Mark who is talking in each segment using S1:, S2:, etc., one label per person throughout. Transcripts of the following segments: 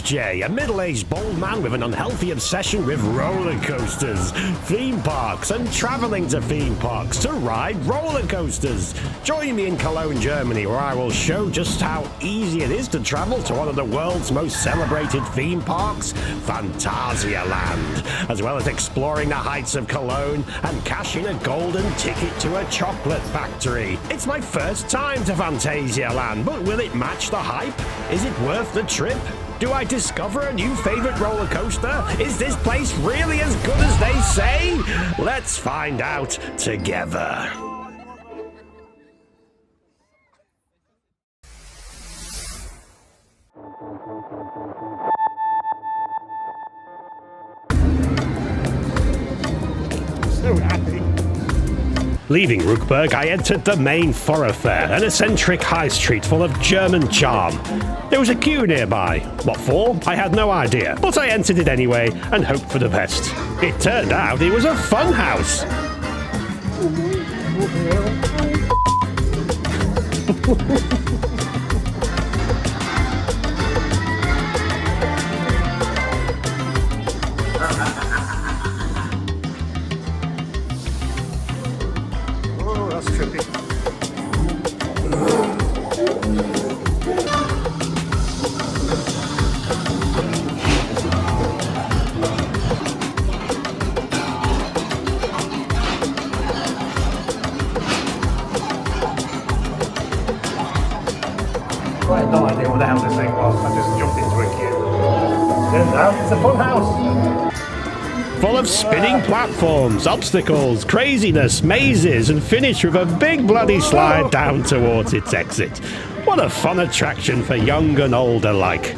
S1: Jay, a middle-aged bald man with an unhealthy obsession with roller coasters, theme parks, and traveling to theme parks to ride roller coasters. Join me in Cologne, Germany, where I will show just how easy it is to travel to one of the world's most celebrated theme parks, Phantasialand, as well as exploring the heights of Cologne and cash in a golden ticket to a chocolate factory. It's my first time to Phantasialand, but will it match the hype? Is it worth the trip? Do I discover a new favorite roller coaster? Is this place really as good as they say? Let's find out together. So happy. Leaving Ruckberg, I entered the main thoroughfare, an eccentric high street full of German charm. There was a queue nearby. What for? I had no idea, but I entered it anyway and hoped for the best. It turned out it was a fun house. That's trippy. I had no idea what the hell this thing was. I just jumped into a queue. Turns out it's a fun house. Full of spinning platforms, obstacles, craziness, mazes, and finished with a big bloody slide down towards its exit. What a fun attraction for young and old alike.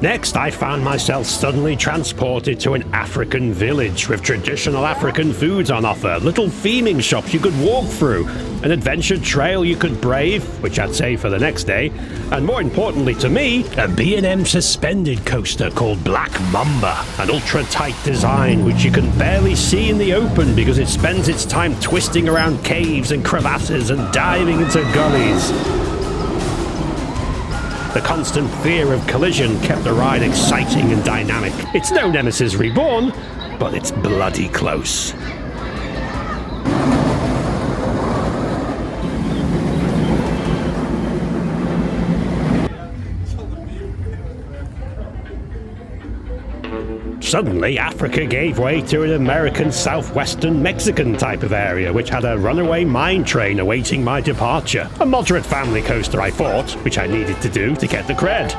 S1: Next, I found myself suddenly transported to an African village with traditional African foods on offer, little theming shops you could walk through, an adventure trail you could brave, which I'd save for the next day, and more importantly to me, a B&M suspended coaster called Black Mamba, an ultra-tight design which you can barely see in the open because it spends its time twisting around caves and crevasses and diving into gullies. The constant fear of collision kept the ride exciting and dynamic. It's no Nemesis Reborn, but it's bloody close. Suddenly, Africa gave way to an American southwestern Mexican type of area, which had a runaway mine train awaiting my departure. A moderate family coaster, I thought, which I needed to do to get the cred.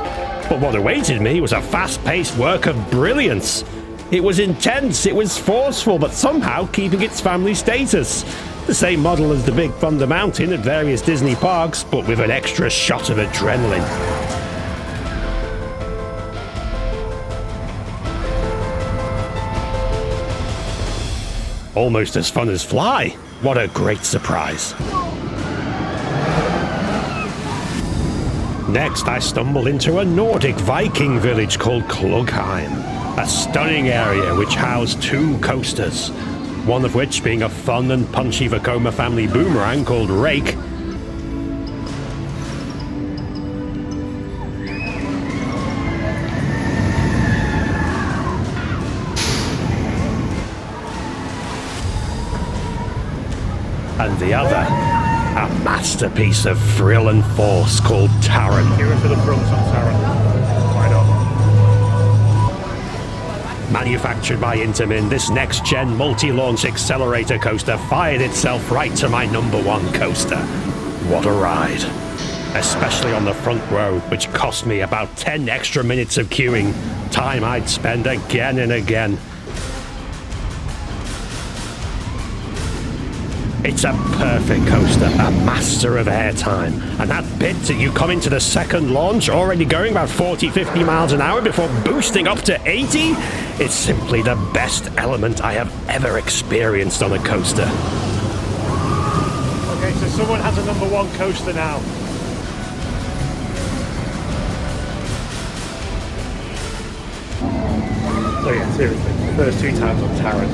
S1: But what awaited me was a fast-paced work of brilliance. It was intense, it was forceful, but somehow keeping its family status. The same model as the Big Thunder Mountain at various Disney parks, but with an extra shot of adrenaline. Almost as fun as Fly. What a great surprise. Next, I stumbled into a Nordic Viking village called Klugheim, a stunning area which housed two coasters, one of which being a fun and punchy Vekoma family boomerang called Rake, and the other, a masterpiece of thrill and force called Taran. Here for the fronts on Taran. Why not? Manufactured by Intamin, this next-gen multi-launch accelerator coaster fired itself right to my #1 coaster. What a ride. Especially on the front row, which cost me about 10 extra minutes of queuing, time I'd spend again and again. It's a perfect coaster, a master of airtime. And that bit that you come into the second launch already going about 40-50 miles an hour before boosting up to 80, it's simply the best element I have ever experienced on a coaster. Okay, so someone has a #1 coaster now.
S2: Oh yeah, seriously. The first 2 times on Taron,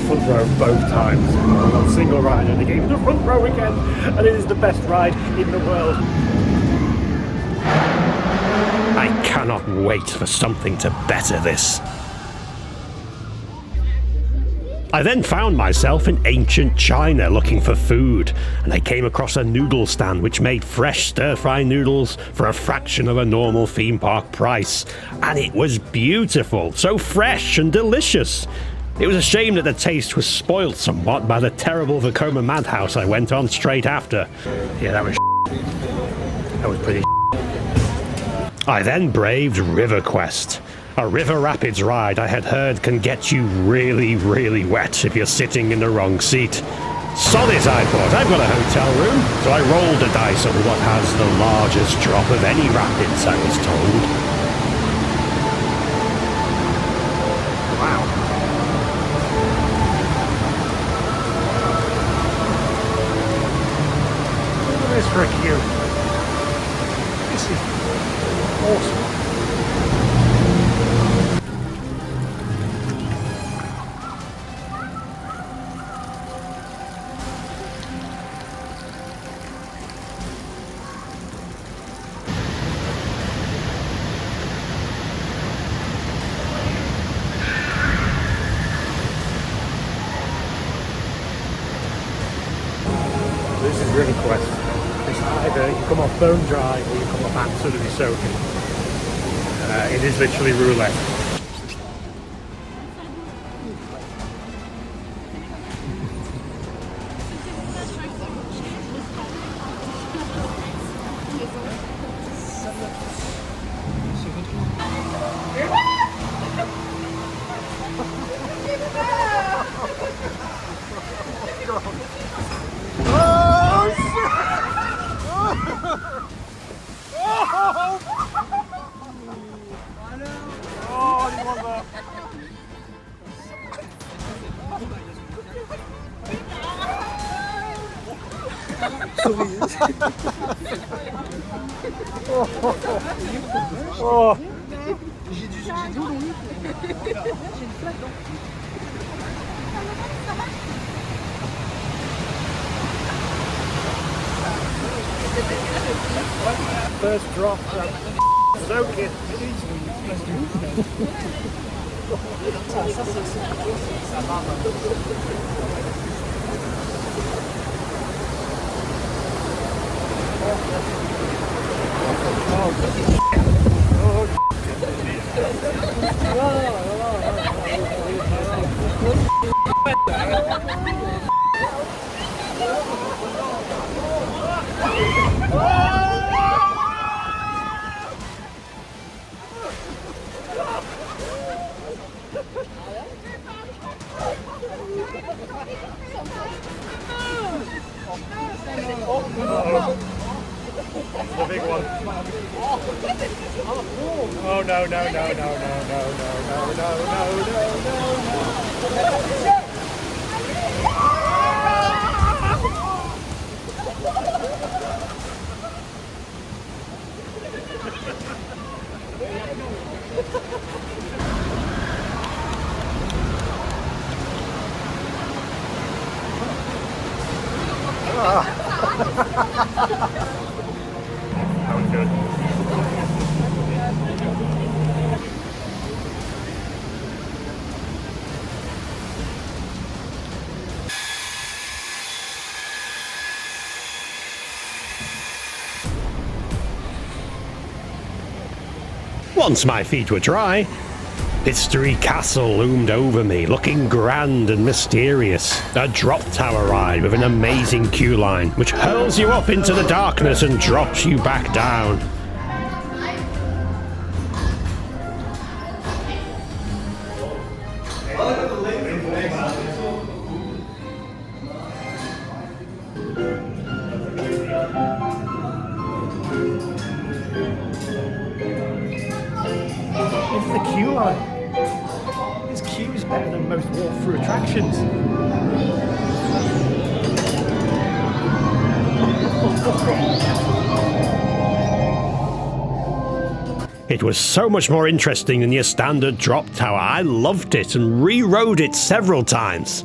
S2: front row both times. On single rider, they gave me the front row again, and it is the best ride in the world.
S1: I cannot wait for something to better this. I then found myself in ancient China looking for food, and I came across a noodle stand which made fresh stir-fry noodles for a fraction of a normal theme park price. And it was beautiful, so fresh and delicious. It was a shame that the taste was spoilt somewhat by the terrible Vekoma madhouse I went on straight after.
S2: Yeah, that was pretty.
S1: I then braved River Quest, a river rapids ride I had heard can get you really, really wet if you're sitting in the wrong seat. Sod it, I thought, I've got a hotel room, so I rolled the dice on what has the largest drop of any rapids, I was told.
S2: Wow. Look at this for a queue. This is awesome. This is River Quest. It's either you come off bone dry or you come off absolutely soaking. It is literally roulette. Oh. J'ai dit oui. J'ai une flaque donc. First drop, soaking. The big one. Oh no, no, no, no, no, no, no, no, no, no, no, no. That was good.
S1: Once my feet were dry, History Castle loomed over me, looking grand and mysterious. A drop tower ride with an amazing queue line, which hurls you up into the darkness and drops you back down.
S2: It's the queue line. This queue is better than most walk-through attractions.
S1: It was so much more interesting than your standard drop tower. I loved it and rerode it several times.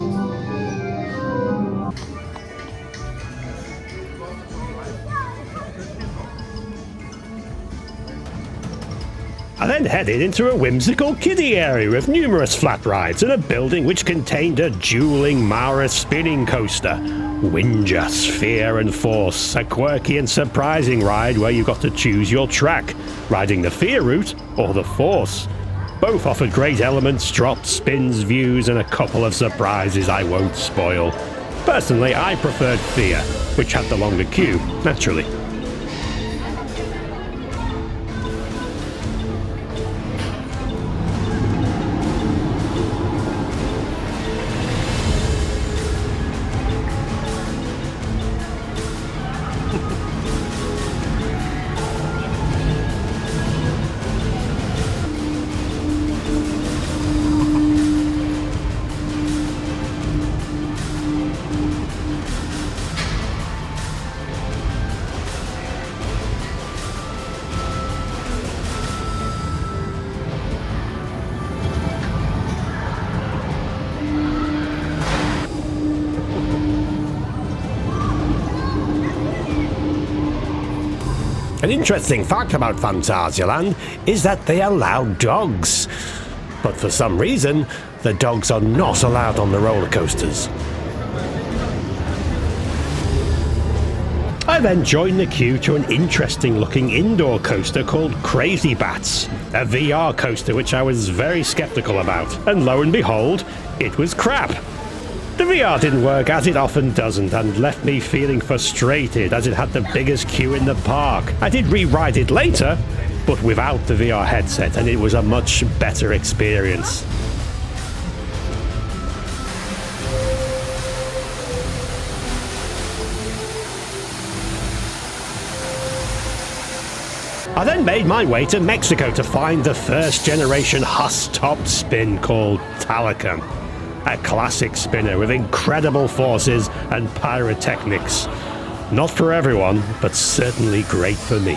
S1: I then headed into a whimsical kiddie area with numerous flat rides and a building which contained a dueling Mara spinning coaster. Winja, Sphere and Force, a quirky and surprising ride where you got to choose your track, riding the Fear route or the Force. Both offered great elements, drops, spins, views and a couple of surprises I won't spoil. Personally, I preferred Fear, which had the longer queue, naturally. An interesting fact about Phantasialand is that they allow dogs. But for some reason, the dogs are not allowed on the roller coasters. I then joined the queue to an interesting looking indoor coaster called Crazy Bats, a VR coaster which I was very skeptical about, and lo and behold, it was crap. The VR didn't work, as it often doesn't, and left me feeling frustrated as it had the biggest queue in the park. I did re-ride it later, but without the VR headset, and it was a much better experience. I then made my way to Mexico to find the first generation Huss top spin called Talicum. A classic spinner with incredible forces and pyrotechnics. Not for everyone, but certainly great for me.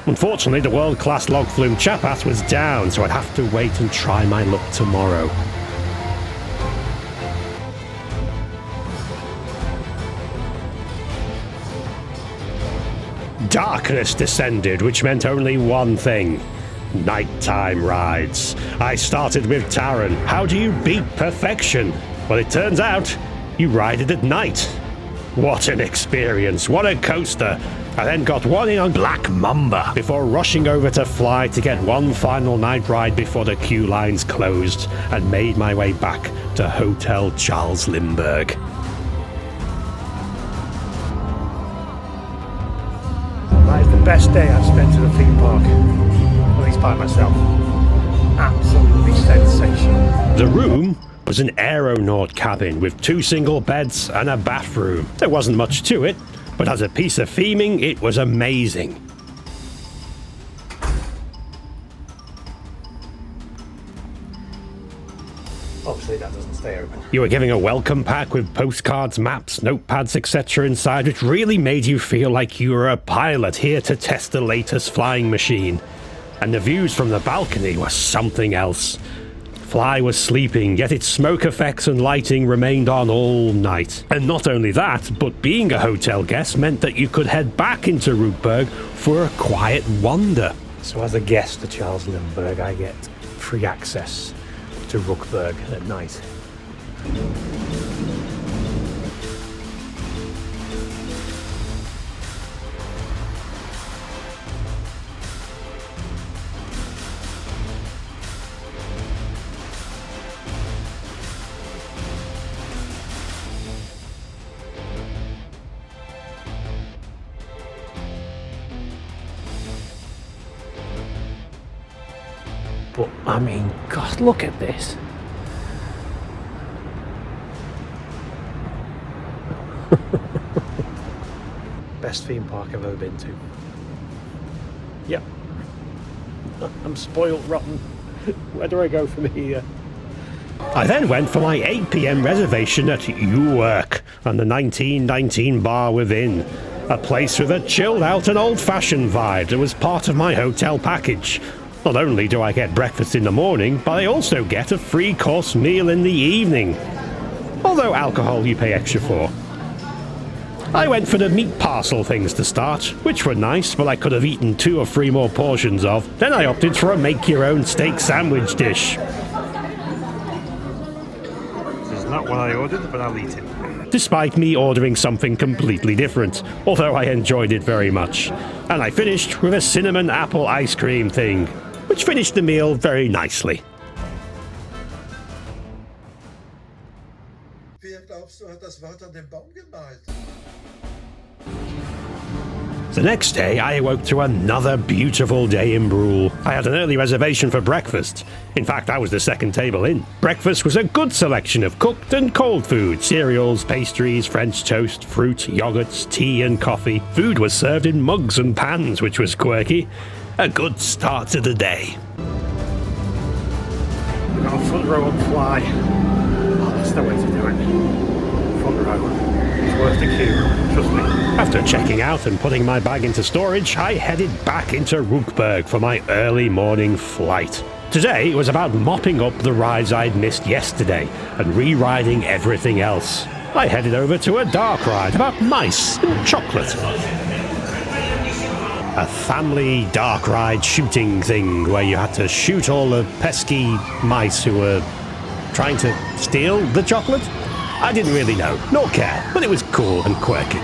S1: Unfortunately, the world-class log flume Chapas was down, so I'd have to wait and try my luck tomorrow. Darkness descended, which meant only one thing: nighttime rides. I started with Taron. How do you beat perfection? Well, it turns out you ride it at night. What an experience, what a coaster. I then got one in on Black Mamba before rushing over to Fly to get one final night ride before the queue lines closed, and made my way back to Hotel Charles Linburgh.
S2: That is the best day I've spent in a theme park, at least by myself. Absolutely sensational.
S1: The room was an aeronaut cabin with 2 single beds and a bathroom. There wasn't much to it, but as a piece of theming, it was amazing.
S2: Obviously that doesn't stay open.
S1: You were given a welcome pack with postcards, maps, notepads, etc. inside, which really made you feel like you were a pilot here to test the latest flying machine. And the views from the balcony were something else. Fly was sleeping, yet its smoke effects and lighting remained on all night. And not only that, but being a hotel guest meant that you could head back into Rootberg for a quiet wander.
S2: So as a guest to Charles Linburgh, I get free access to Rookberg at night. But I mean, God, look at this. Best theme park I've ever been to. Yep. I'm spoiled rotten. Where do I go from here?
S1: I then went for my 8 p.m. reservation at Uwerk and the 1919 bar within. A place with a chilled out and old-fashioned vibe that was part of my hotel package. Not only do I get breakfast in the morning, but I also get a 3-course meal in the evening. Although alcohol you pay extra for. I went for the meat parcel things to start, which were nice, but I could have eaten 2 or 3 more portions of. Then I opted for a make-your-own steak sandwich dish.
S2: This is not what I ordered, but I'll eat it.
S1: Despite me ordering something completely different, although I enjoyed it very much. And I finished with a cinnamon apple ice cream thing, which finished the meal very nicely.
S3: Wer glaubst du, hat das Wort an den Baum gemalt?
S1: The next day, I awoke to another beautiful day in Brule. I had an early reservation for breakfast. In fact, I was the second table in. Breakfast was a good selection of cooked and cold food, cereals, pastries, French toast, fruit, yogurts, tea and coffee. Food was served in mugs and pans, which was quirky. A good start to the day.
S2: We've got a front row on fly. Oh, that's the way to do it. Front row. It's worth the queue, trust me.
S1: After checking out and putting my bag into storage, I headed back into Rookburg for my early morning flight. Today was about mopping up the rides I'd missed yesterday and re-riding everything else. I headed over to a dark ride about mice and chocolate. A family dark ride shooting thing where you had to shoot all the pesky mice who were trying to steal the chocolate? I didn't really know, nor care, but it was cool and quirky.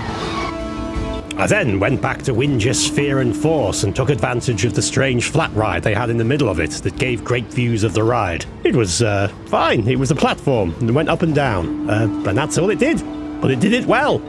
S1: I then went back to Winge's Fear and Force and took advantage of the strange flat ride they had in the middle of it that gave great views of the ride. It was fine, it was a platform and went up and down, and that's all it did, but it did it well.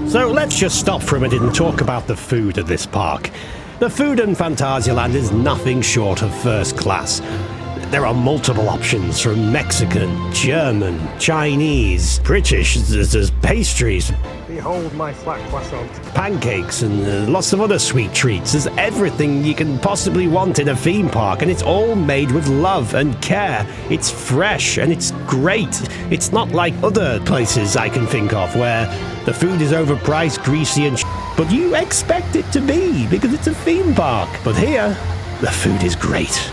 S1: So let's just stop for a minute and talk about the food at this park. The food in Phantasialand is nothing short of first class. There are multiple options from Mexican, German, Chinese, British, there's pastries,
S2: Behold my flat croissant.
S1: pancakes, and lots of other sweet treats. There's everything you can possibly want in a theme park, and it's all made with love and care. It's fresh and it's great. It's not like other places I can think of where the food is overpriced, greasy and but you expect it to be because it's a theme park. But here, the food is great.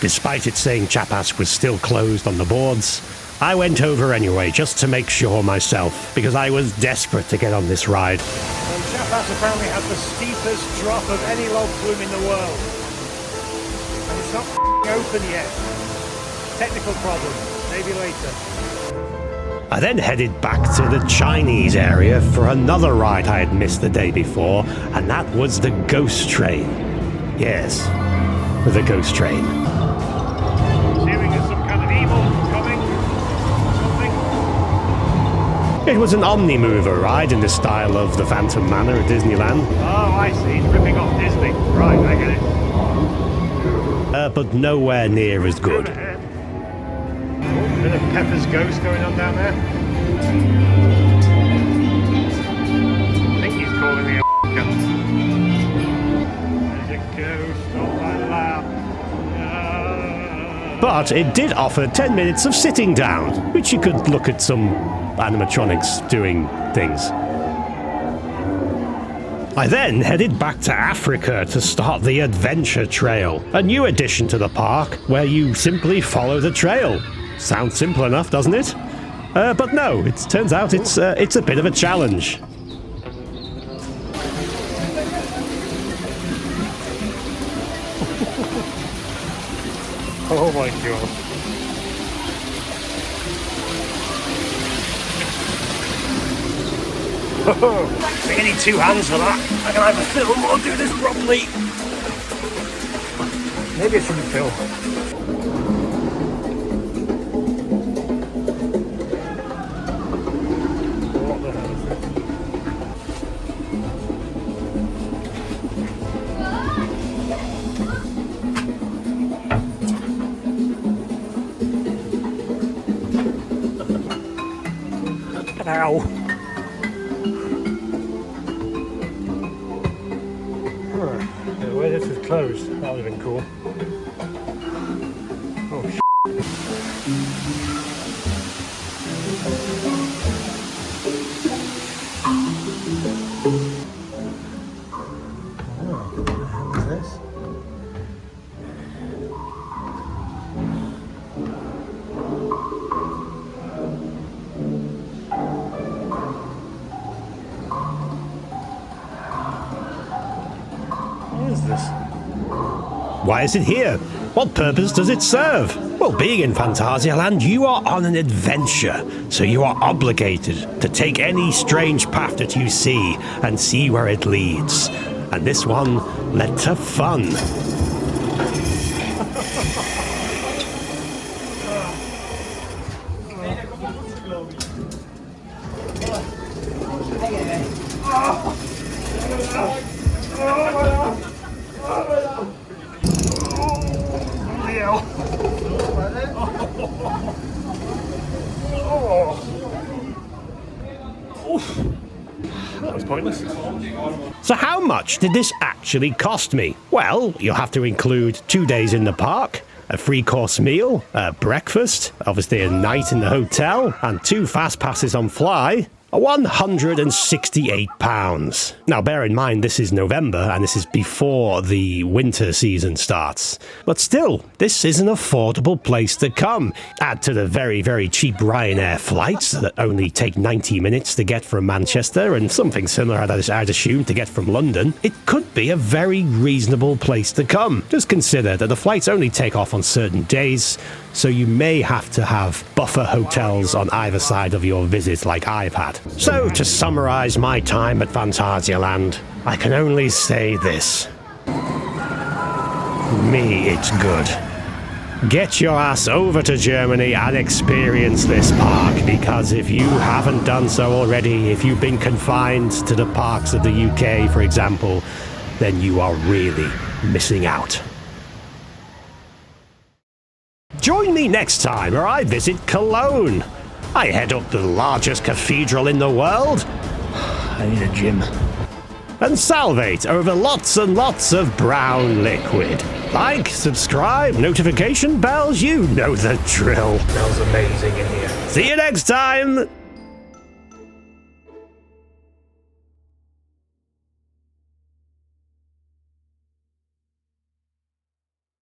S1: Despite it saying Chapas was still closed on the boards, I went over anyway just to make sure myself because I was desperate to get on this ride.
S2: Well, Chapas apparently has the steepest drop of any log flume in the world. And it's not open yet. Technical problem. Maybe later.
S1: I then headed back to the Chinese area for another ride I had missed the day before, and that was the Ghost Train. Yes, the Ghost Train.
S2: Assuming there's some kind of evil coming. Something.
S1: It was an Omnimover ride in the style of the Phantom Manor at Disneyland.
S2: Oh, I see. It's ripping off Disney. Right, I get it.
S1: But nowhere near as good.
S2: Bit of Pepper's Ghost going on down there. I think he's calling me a There's a ghost on my lap.
S1: But it did offer 10 minutes of sitting down, which you could look at some animatronics doing things. I then headed back to Africa to start the Adventure Trail, a new addition to the park where you simply follow the trail. Sounds simple enough, doesn't it? But no, it turns out it's a bit of a challenge.
S2: Oh my god. I think I need 2 hands for that. I can either film or do this properly. Maybe I shouldn't film. Ow. closed. That would have been cool. Oh,
S3: What is this?
S2: what is this?
S1: Why is it here? What purpose does it serve? Well, being in Phantasialand, you are on an adventure, so you are obligated to take any strange path that you see and see where it leads. And this one led to fun.
S2: That was pointless.
S1: So how much did this actually cost me? Well, you'll have to include 2 days in the park, a 3-course meal, a breakfast, obviously a night in the hotel, and 2 fast passes on Fly. £168. Now bear in mind this is November and this is before the winter season starts. But still, this is an affordable place to come. Add to the very, very cheap Ryanair flights that only take 90 minutes to get from Manchester and something similar I'd assume to get from London. It could be a very reasonable place to come. Just consider that the flights only take off on certain days, so you may have to have buffer hotels on either side of your visit like I've had. So, to summarize my time at Phantasialand, I can only say this. Me, it's good. Get your ass over to Germany and experience this park, because if you haven't done so already, if you've been confined to the parks of the UK, for example, then you are really missing out. Join me next time where I visit Cologne. I head up the largest cathedral in the world.
S2: I need a gym.
S1: And salivate over lots and lots of brown liquid. Like, subscribe, notification bells, you know the drill.
S2: Smells amazing in here.
S1: See you next time!